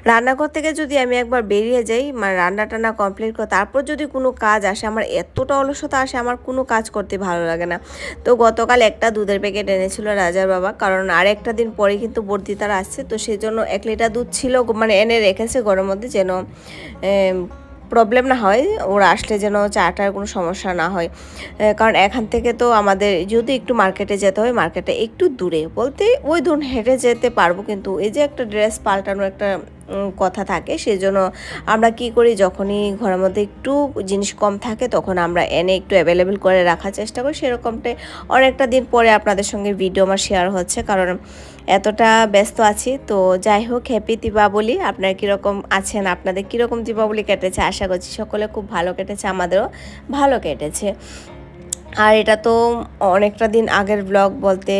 রান্নাঘর থেকে যদি আমি একবার বেরিয়ে যাই, মানে রান্না টান্না কমপ্লিট করে তারপর যদি কোনো কাজ আসে, আমার এতটা অলসতা আসে, আমার কোনো কাজ করতে ভালো লাগে না। তো গতকাল একটা দুধের প্যাকেট এনেছিল রাজার বাবা, কারণ আর একটা দিন পরে কিন্তু বর্দিতারা আসছে, তো সেই জন্য 1 লিটার দুধ ছিল, মানে এনে রেখেছে ঘরের মধ্যে, যেন প্রবলেম না হয়, ওরা আসলে যেন চাটার কোনো সমস্যা না হয়। কারণ এখান থেকে তো আমাদের যদি একটু মার্কেটে যেতে হয়, মার্কেটে একটু দূরে বলতে ওই ধরুন হেঁটে যেতে পারবো, কিন্তু এই যে একটা ড্রেস পাল্টানোর একটা কথা থাকে, সেই জন্য আমরা কি করি, যখনই ঘরের মধ্যে একটু জিনিস কম থাকে তখন আমরা এনে একটু অ্যাভেলেবেল করে রাখার চেষ্টা করি। সেরকমটাই অনেকটা দিন পরে আপনাদের সঙ্গে ভিডিও আমার শেয়ার হচ্ছে, কারণ এতটা ব্যস্ত আছি। তো যাই হোক, হ্যাপি দীপাবলি। আপনারা কীরকম আছেন, আপনাদের কীরকম দীপাবলি কেটেছে? আশা করছি সকলে খুব ভালো কেটেছে, আমাদেরও ভালো কেটেছে। আর এটা তো অনেকটা দিন আগের ব্লগ, বলতে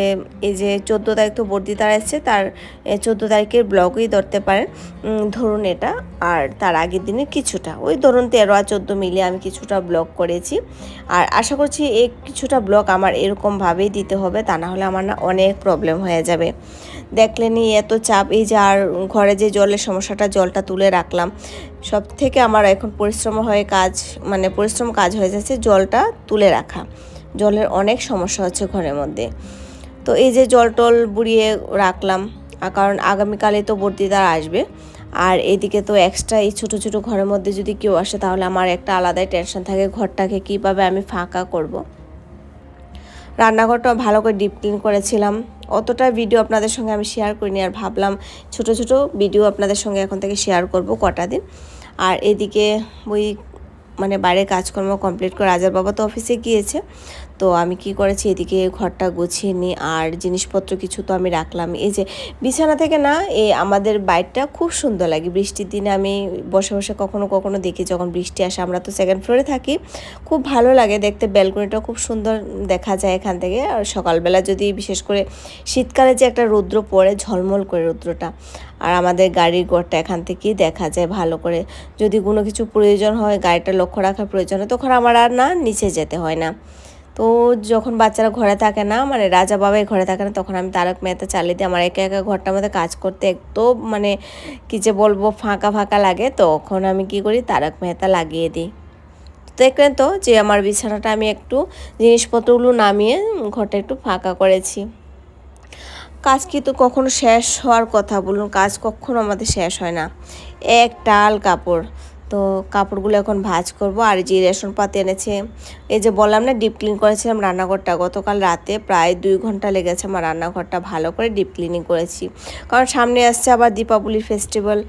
এই যে 14 তারিখ তো বর্দিতারা এসেছে, তার 14 তারিখের ব্লগই ধরতে পারেন, ধরুন এটা। আর তার আগের দিনে কিছুটা, ওই ধরুন 13 আর 14 মিলিয়ে আমি কিছুটা ব্লগ করেছি। আর আশা করছি এই কিছুটা ব্লগ আমার এরকমভাবেই দিতে হবে, তা না হলে আমার না অনেক প্রবলেম হয়ে যাবে। দেখলেনি এত চাপ, এই যে আর ঘরে যে জলের সমস্যাটা, জলটা তুলে রাখলাম, সব থেকে আমার এখন পরিশ্রম হয়ে কাজ, মানে পরিশ্রম কাজ হয়ে যাচ্ছে জলটা তুলে রাখা। জলের অনেক সমস্যা হচ্ছে ঘরের মধ্যে। তো এই যে জল টল বুড়িয়ে রাখলাম, কারণ আগামীকালে তো বর্দিদার আসবে। আর এদিকে তো এক্সট্রা এই ছোটো ছোটো ঘরের মধ্যে যদি কেউ আসে, তাহলে আমার একটা আলাদাই টেনশন থাকে, ঘরটাকে কীভাবে আমি ফাঁকা করব। রান্নাঘরটা ভালো করে ডিপ ক্লিন করেছিলাম, অতটা ভিডিও আপনাদের সঙ্গে আমি শেয়ার করিনি, আর ভাবলাম ছোট ছোট ভিডিও আপনাদের সঙ্গে এখন থেকে শেয়ার করব কটা দিন। আর এদিকে ওই মানে বাইরের কাজকর্ম কমপ্লিট করে রাজার বাবা তো অফিসে গিয়েছে, তো আমি কি করেছি, এদিকে ঘরটা গুছিয়ে নিই। আর জিনিসপত্র কিছু তো আমি রাখলাম, এই যে বিছানা থেকে না, এই আমাদের বাইরটা খুব সুন্দর লাগে বৃষ্টির দিনে। আমি বসে বসে কখনো কখনো দেখি, যখন বৃষ্টি আসে, আমরা তো সেকেন্ড ফ্লোরে থাকি, খুব ভালো লাগে দেখতে, ব্যালকনিটা খুব সুন্দর দেখা যায় এখান থেকে। আর সকালবেলা যদি বিশেষ করে শীতকালে যে একটা রৌদ্র পড়ে, ঝলমল করে রৌদ্রটা, আর আমাদের গাড়ির ঘরটা এখান থেকেই দেখা যায় ভালো করে। যদি কোনো কিছু প্রয়োজন হয়, গাড়িটা লক্ষ্য রাখার প্রয়োজন হয়, তখন আমার আর না নিচে যেতে হয় না। তো যখন বাচ্চারা ঘরে থাকে না, মানে রাজা বাবাই ঘরে থাকে না, তখন আমি তারক মেহতা চালিয়ে দিই। আমার একা একা ঘরটার মধ্যে কাজ করতে একদম মানে কী যে বলবো, ফাঁকা ফাঁকা লাগে, তখন আমি কি করি, তারক মেহতা লাগিয়ে দিই। দেখলেন তো যে আমার বিছানাটা আমি একটু জিনিসপত্রগুলো নামিয়ে ঘরটা একটু ফাঁকা করেছি। কাজ কি তো কখনো শেষ হওয়ার কথা, বলুন, কাজ কখনো আমাদের শেষ হয় না। এক টাল কাপড়, তো কাপড়গুলো এখন ভাঁজ করব। আর যে রেশন পাতি এনেছে, এই যে বললাম না ডিপ ক্লিন করেছিলাম রান্নাঘরটা, গতকাল রাতে প্রায় 2 ঘন্টা লেগেছে আমার রান্নাঘরটা ভালো করে ডিপ ক্লিনিং করেছি। কারণ সামনে আসছে আবার দীপাবলির ফেস্টিভ্যাল,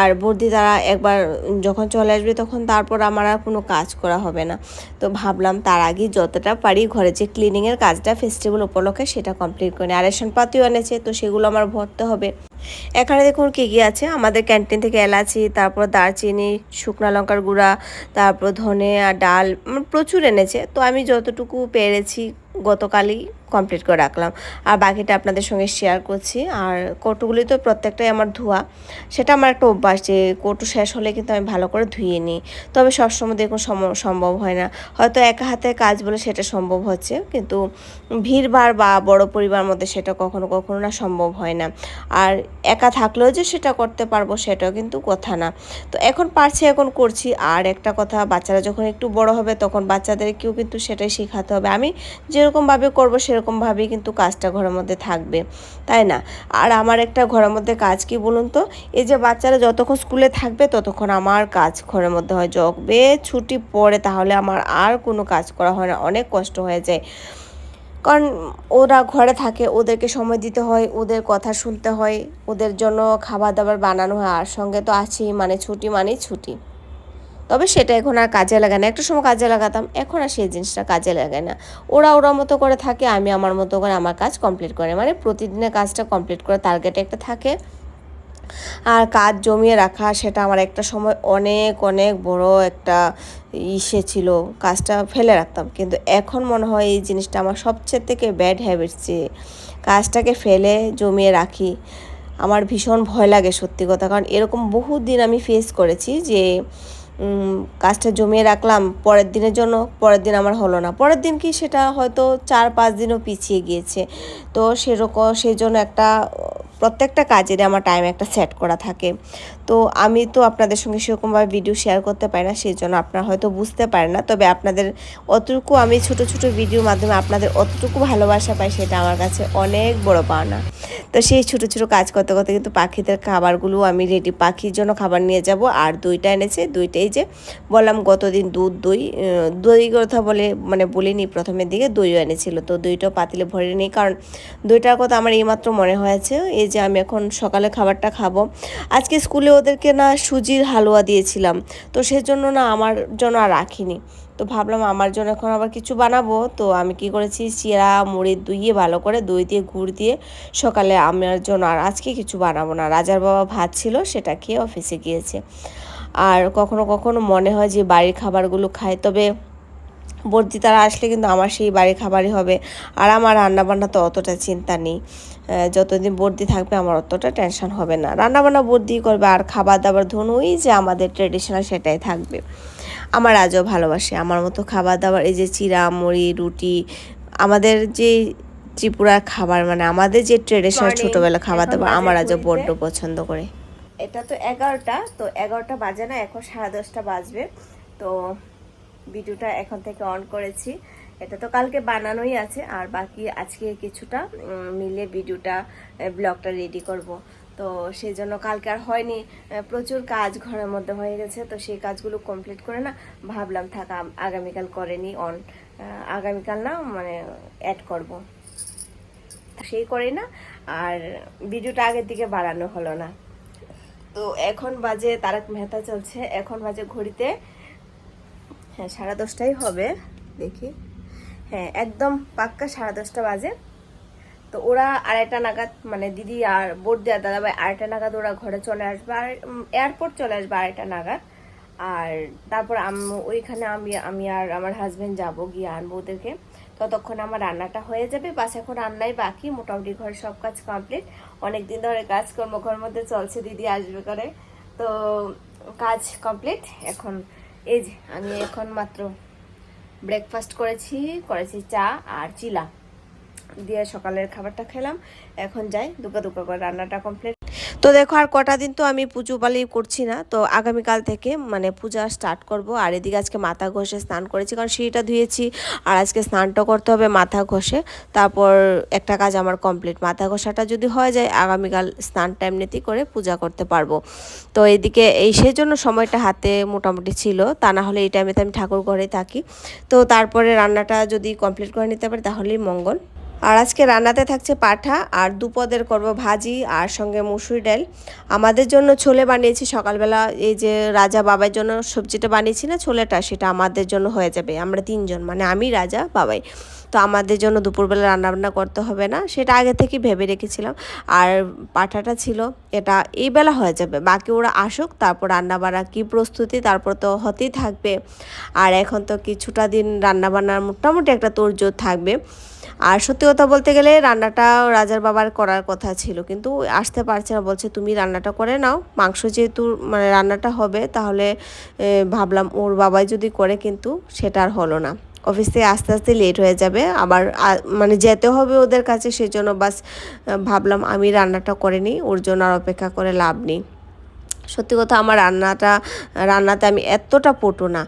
আর বর্দি তারা একবার যখন চলে আসবে, তখন তারপর আমার আর কোনো কাজ করা হবে না। তো ভাবলাম তার আগে যতটা পারি ঘরে যে ক্লিনিংয়ের কাজটা ফেস্টিভ্যাল উপলক্ষে সেটা কমপ্লিট করি। আর রেশন পাতিও এনেছে, তো সেগুলো আমার ভরতে হবে। এখানে দেখুন কী কী আছে, আমাদের ক্যান্টিন থেকে এলাচি, তারপর দারচিনি, শুকনো লঙ্কার গুঁড়া, তারপর ধনে আর ডাল, প্রচুর এনেছে। তো আমি যতটুকু পেরেছি গতকালই কমপ্লিট করে রাখলাম, আর বাকিটা আপনাদের সঙ্গে শেয়ার করছি। আর কৌটোগুলি তো প্রত্যেকটাই আমার ধোয়া, সেটা আমার একটা অভ্যাস যে কৌটো শেষ হলে কিন্তু আমি ভালো করে ধুয়ে নিই। তবে সবসময় দেখুন সম্ভব হয় না, হয়তো একা হাতে কাজ বলে সেটা সম্ভব হচ্ছে, কিন্তু ভিড়ভাড় বা বড় পরিবার মধ্যে সেটা কখনো কখনো না সম্ভব হয় না। আর একা থাকলেও যে সেটা করতে পারবো সেটাও কিন্তু কথা না। তো এখন পারছি, এখন করছি। আর একটা কথা, বাচ্চারা যখন একটু বড় হবে, তখন বাচ্চাদেরকেও কিন্তু সেটাই শেখাতে হবে। আমি যেরকমভাবে করবো সেরকমভাবেই কিন্তু কাজটা ঘরের মধ্যে থাকবে, তাই না? আর আমার একটা ঘরের মধ্যে কাজ কি বলুন তো, এই যে বাচ্চারা যতক্ষণ স্কুলে থাকবে ততক্ষণ আমার কাজ ঘরের মধ্যে হয়, যবে ছুটি পড়ে তাহলে আমার আর কোনো কাজ করা হয় না, অনেক কষ্ট হয়ে যায়। কারণ ওরা ঘরে থাকে, ওদেরকে সময় দিতে হয়, ওদের কথা শুনতে হয়, ওদের জন্য খাবার দাবার বানানো হয়, আর সঙ্গে তো আছেই, মানে ছুটি মানেই ছুটি। তবে সেটা এখন আর কাজে লাগে না, একটা সময় কাজে লাগাতাম, এখন আর সেই জিনিসটা কাজে লাগে না। ওরা ওরা মতো করে থাকে, আমি আমার মতো করে আমার কাজ কমপ্লিট করে, মানে প্রতিদিনের কাজটা কমপ্লিট করে টার্গেট একটা থাকে। আর কাজ জমিয়ে রাখা, সেটা আমার একটা সময় অনেক অনেক বড় একটা ছিল, কাজটা ফেলে রাখতাম। কিন্তু এখন মনে হয় এই জিনিসটা আমার সবচেয়ে থেকে ব্যাড হ্যাবিটস, যে কাজটাকে ফেলে জমিয়ে রাখি। আমার ভীষণ ভয় লাগে সত্যি কথা, কারণ এরকম বহু দিন আমি ফেস করেছি যে কাজটা জমিয়ে রাখলাম পরের দিনের জন্য, পরের দিন আমার হলো না, পরের দিন কি সেটা হয়তো 4-5 দিনও পিছিয়ে গিয়েছে। তো সেই জন্য একটা প্রত্যেকটা কাজের আমার টাইম একটা সেট করা থাকে। তো আমি তো আপনাদের সঙ্গে সেরকমভাবে ভিডিও শেয়ার করতে পারি না, সেই জন্য আপনারা হয়তো বুঝতে পারেন না। তবে আপনাদের অতটুকু আমি ছোট ছোট ভিডিওর মাধ্যমে আপনাদের অতটুকু ভালোবাসা পাই, সেটা আমার কাছে অনেক বড় পাওনা। তো সেই ছোট ছোট কাজ করতে করতে কিন্তু পাখিদের খাবারগুলো আমি রেডি, পাখির জন্য খাবার নিয়ে যাব। আর দইটা এনেছে, দইটাই যে বললাম গতদিন দই কথা মানে বলিনি প্রথমের দিকে, দইও এনেছিল। তো দইটাও পাতিলে ভরে নিই, কারণ দইটার কথা আমার এইমাত্র মনে হয়েছে। এই যে আমি এখন সকালে খাবারটা খাবো। আজকে স্কুলে ওদেরকে না সুজির হালুয়া দিয়েছিলাম, তো সেজন্য না আমার জন্য আর রাখিনি। তো ভাবলাম আমার জন্য এখন আবার কিছু বানাবো। তো আমি কি করেছি, চিরা মুড়ি ধুইয়ে ভালো করে দই দিয়ে গুড় দিয়ে সকালে আমার জন্য আর আজকে কিছু বানাবো না। রাজার বাবা ভাত ছিল, সেটা খেয়ে অফিসে গিয়েছে। আর কখনো কখনো মনে হয় যে বাড়ির খাবারগুলো খাই, তবে বর্দি তারা আসলে কিন্তু আমার সেই বাড়ির খাবারই হবে। আর আমার রান্নাবান্না তো অতটা চিন্তা নেই, যতদিন বর্দি থাকবে আমার অতটা টেনশন হবে না। রান্নাবান্না বর্দি করবে, আর খাবার দাবার ধরুন ওই যে আমাদের ট্রেডিশনাল সেটাই থাকবে। আমার আজও ভালোবাসে আমার মতো খাবার দাবার, এই যে চিরা মুড়ি রুটি, আমাদের যে ত্রিপুরার খাবার, মানে আমাদের যে ট্রেডিশনাল ছোটোবেলা খাবার দাবার আমার আজও বড্ড পছন্দ করে। এটা তো 11টা, তো 11টা বাজে না, এখন 10:30 বাজবে। তো ভিডিওটা এখন থেকে অন করেছি। এটা তো কালকে বানানোই আছে, আর বাকি আজকে কিছুটা মিলে ভিডিওটা ব্লগটা রেডি করব। তো সেই জন্য কালকে আর হয়নি, প্রচুর কাজ ঘরের মধ্যে হয়ে গেছে। তো সেই কাজগুলো কমপ্লিট করে না ভাবলাম থাকা আগামীকাল করেনি অন, আগামীকাল না মানে অ্যাড করব, সেই করে না। আর ভিডিওটা আগের দিকে বাড়ানো হলো না। তো এখন বাজে তারক মেহতা চলছে, এখন বাজে ঘড়িতে হ্যাঁ 10:30টাই হবে, দেখি হ্যাঁ একদম পাক্কা 10:30 বাজে। তো ওরা 2:30 নাগাদ, মানে দিদি আর বর্দি আর দাদাভাই 2:30 নাগাদ ওরা ঘরে চলে আসবে, আর এয়ারপোর্ট চলে আসবে 2:30 নাগাদ। আর তারপর ওইখানে আমি আর আমার হাজবেন্ড যাবো, গিয়ে আনবো ওদেরকে। ততক্ষণ আমার রান্নাটা হয়ে যাবে, বাস এখন রান্নাই বাকি। মোটামুটি ঘরে সব কাজ কমপ্লিট, অনেকদিন ধরে কাজকর্ম ঘরের মধ্যে চলছে, দিদি আসবে করে। তো কাজ কমপ্লিট এখন। এই যে আমি এখন মাত্র ব্রেকফাস্ট করেছি চা আর চিলা দিয়ে সকালের খাবারটা খেলাম। এখন যাই দুকা করে রান্নাটা কমপ্লিট। তো দেখো আর কটা দিন তো আমি পুজো পালি করছি না, তো আগামীকাল থেকে মানে পূজা স্টার্ট করব। আর এদিকে আজকে মাথা ঘষে স্নান করেছি, কারণ সিঁড়িটা ধুয়েছি, আর আজকে স্নানটা করতে হবে মাথা ঘষে। তারপর একটা কাজ আমার কমপ্লিট, মাথা ঘষাটা যদি হয়ে যায় আগামীকাল স্নানটা এমনিতেই করে পূজা করতে পারবো। তো এইদিকে সেই জন্য সময়টা হাতে মোটামুটি ছিল, তা না হলে এই টাইমে তো আমি ঠাকুর ঘরে থাকি। তো তারপরে রান্নাটা যদি কমপ্লিট করে নিতে পারি তাহলেই মঙ্গল। আর আজকে রান্নাতে থাকছে পাঠা, আর দুপদের করব ভাজি, আর সঙ্গে মুসুরি ডাল। আমাদের জন্য ছোলে বানিয়েছি সকালবেলা, এই যে রাজা বাবার জন্য সবজিটা বানিয়েছি না ছোলেটা, সেটা আমাদের জন্য হয়ে যাবে। আমরা 3 জন, মানে আমি রাজা বাবাই। তো আমাদের জন্য দুপুরবেলা রান্নাবান্না করতে হবে না, সেটা আগে থেকে ভেবে রেখেছিলাম। আর পাঠাটা ছিল, এটা এই বেলা হয়ে যাবে, বাকি ওরা আসুক তারপর রান্নাবান্না কী প্রস্তুতি তারপর তো হতেই থাকবে। আর এখন তো কিছুটা দিন রান্নাবান্নার মোটামুটি একটা তোড়জোড় থাকবে। আর সত্যি কথা বলতে গেলে রান্নাটা রাজার বাবার করার কথা ছিল, কিন্তু আসতে পারছে না, বলছে তুমি রান্নাটা করে নাও। মাংস যেহেতু মানে রান্নাটা হবে, তাহলে ভাবলাম ওর বাবাই যদি করে, কিন্তু সেটা আর হলো না। অফিস থেকে আস্তে আস্তে লেট হয়ে যাবে, আবার মানে যেতে হবে ওদের কাছে, সেজন্য বাস ভাবলাম আমি রান্নাটা করে নিই, ওর জন্য আর অপেক্ষা করে লাভ নেই। সত্যি কথা আমার রান্নাতে আমি এতটা পটু না।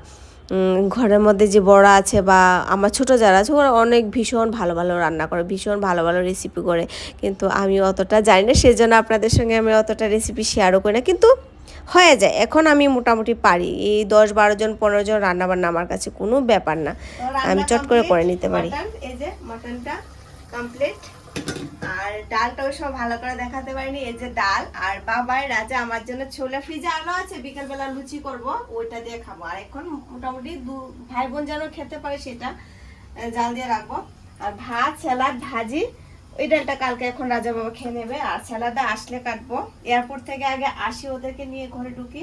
ঘরের মধ্যে যে বড়া আছে বা আমার ছোটো যারা আছে ওরা অনেক ভীষণ ভালো ভালো রান্না করে, ভীষণ ভালো ভালো রেসিপি করে, কিন্তু আমি অতটা জানি না, সেজন্য আপনাদের সঙ্গে আমি অতটা রেসিপি শেয়ারও করি না, কিন্তু হয়ে যায়। এখন আমি মোটামুটি পারি, এই 10-12 জন 15 জন রান্নাবান্না আমার কাছে কোনো ব্যাপার না, আমি চট করে নিতে পারি। এই যে মাটনটা কমপ্লিট, আর ডালটাও সব ভালো করে দেখাতে পারিনি। এই যে ডাল, আর বাবাই রাজা আমার জন্য ছোলা ফ্রিজে আনো আছে, বিকালবেলা লুচি করব, ওইটা দিয়ে খাবো। আর এখন মোটামুটি ভাই বোন যেন খেতে পারে সেটা জাল দিয়ে রাখবো। আর ভাত স্যালাড ভাজি, ওই ডালটা কালকে এখন রাজা বাবা খেয়ে নেবে। আর স্যালাডটা আসলে কাটবো, এয়ারপোর্ট থেকে আগে আসি, ওদেরকে নিয়ে ঘরে ঢুকি,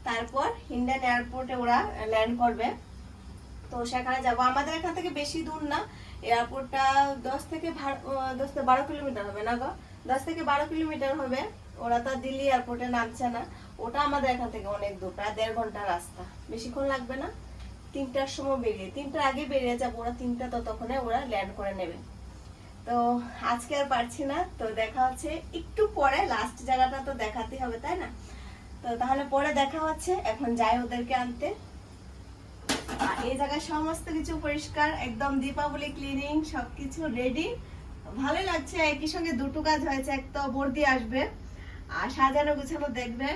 তারপর ইন্ডিয়ান এয়ারপোর্টে ওরা ল্যান্ড করবে। তো সেখানে যাবো, আমাদের এখান থেকে বেশি দূর না, এয়ারপোর্টটা 10-12 কিলোমিটার হবে না গো, 10 থেকে 12 কিলোমিটার হবে। ওরা তো দিল্লি এয়ারপোর্টে নামছে না, ওটা আমাদের এখান থেকে অনেক দূর, প্রায় 1.5 ঘন্টা রাস্তা, বেশিক্ষণ লাগবে না। 3টার সময় বেরিয়ে, 3টার আগে বেরিয়ে যাবো, ওরা 3টা ততক্ষণে ওরা ল্যান্ড করে নেবে। তো আজকে আর পারছি না, তো দেখা হচ্ছে একটু পরে, লাস্ট জায়গাটা তো দেখাতে হবে তাই না? তো তাহলে পরে দেখা হচ্ছে, এখন যাই ওদেরকে আনতে। আর এই জায়গায় সমস্ত কিছু পরিষ্কার, একদম দীপাবলি ক্লিনিং, সবকিছু রেডি। ভালো লাগছে, একই সঙ্গে দুটো কাজ হয়েছে, এক তো বর্দি আসবে আর সাজানো গুছানো দেখবে,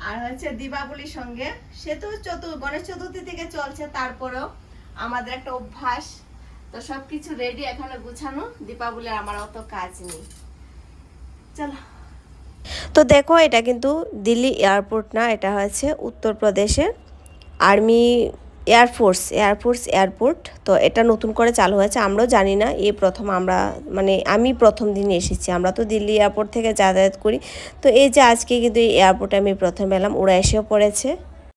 আর হচ্ছে দীপাবলির সঙ্গে সে তো গণেশ চতুর্থী থেকে চলছে, তারপরেও আমাদের একটা অভ্যাস। তো সবকিছু রেডি, এখনো গুছানো, দীপাবলির আমার অত কাজ নেই। চলো। তো দেখো, এটা কিন্তু দিল্লি এয়ারপোর্ট না, এটা হচ্ছে উত্তরপ্রদেশের আর্মি এয়ারফোর্স এয়ারপোর্ট। তো এটা নতুন করে চালু হয়েছে, আমরাও জানি না, এই প্রথম আমরা, মানে আমি প্রথম দিন এসেছি। আমরা তো দিল্লি এয়ারপোর্ট থেকে যাতায়াত করি, তো এই যে আজকে কিন্তু এই এয়ারপোর্টে আমি প্রথম এলাম, ওরা এসেও পড়েছে।